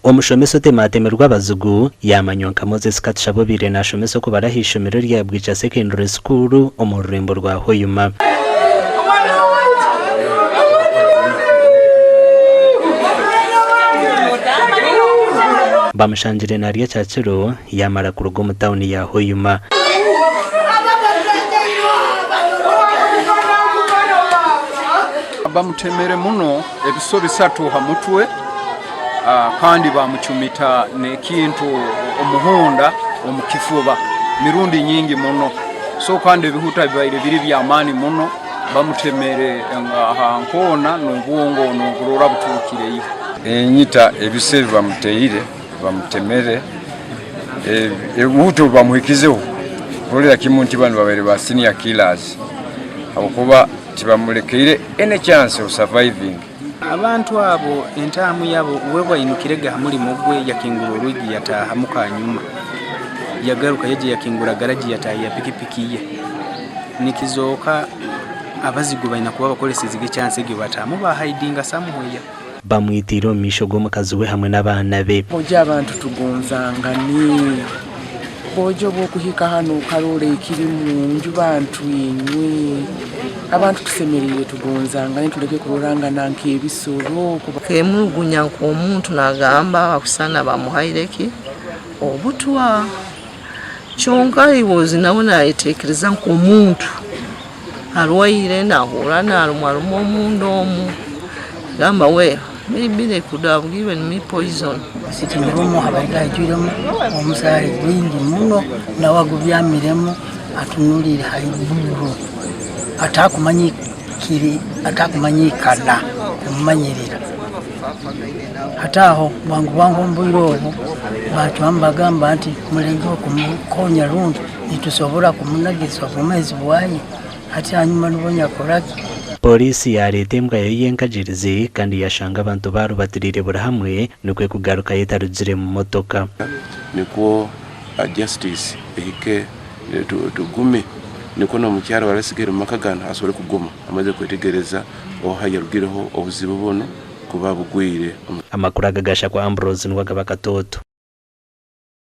omushomesa otematemerwa abazugu yamanyonka Moses Katushabobire nashomesa ko barahishomero rya Bwikya Secondary School omururembo rwa Hoima. Bamushanjire nariya cyaciro yamara ku rugo mu town ya Hoima. Bamutemere muno ebiso bisatu hamutwe kandi bamuchumita nekintu omuhunda omukifuba mirundi nyingi muno so kandi bihuta bibaire biri byamani muno bamutemere hankona n'obwongo n'ogurora butukire enyita ebiseri bamuteire bamutemere ebuto bamuhikizeho kolera kimunti bano babere ba senior killers abukuba tibamulekeire any chance of surviving. Abantu abo entamu yabo wewa inukirega hamuli mugwe yakingura urugi yataha mukanyuma yagaruka yeje yakingura garaji yataha ya pikipiki ye nikizoka abaziguba inakuba bakolese zige chance ge batamu ba hidinga somewhere. Bamwitiro mishogo mukazuwe hamwe n'abana be. Boja abantu tugonzanga ni bojo bokuhika hano karore ikiri mu nju bantu inywe abantu tusemereye tugonzanga nituleke kuroranga nanke ebisoro kemulugunya ko omuntu nagamba akusana bamuhaireki obutwa chonka iwozi nabona aitekereza ko omuntu arwaire nahura narumwarumo mundomu gamba we maybe they could have given me poison. Siti murumo habaga juremo omusari gwingi muno nawagubyamiremo atunulire hayiburu atakumanyikana kumanyirira hataho bangu mbuirobo batwambagamba nti mulenge okumukonya rundi nitusobora kumunagizwa kumezi bwayi hati hanyuma nubonya koraki. Polisi yaretembwa yenkajirize kandi yashanga abantu barubatirire burahamwe nukwe kugaruka yetaruzire mu motoka niko justice ehike tugume niko no mukyaro warasigere makagana asore kugoma amaze kwetegereza ohayarugireho obuzibu bono kuba bugwire. Amakuru agagasha kwa Ambrose n'wagaba katoto.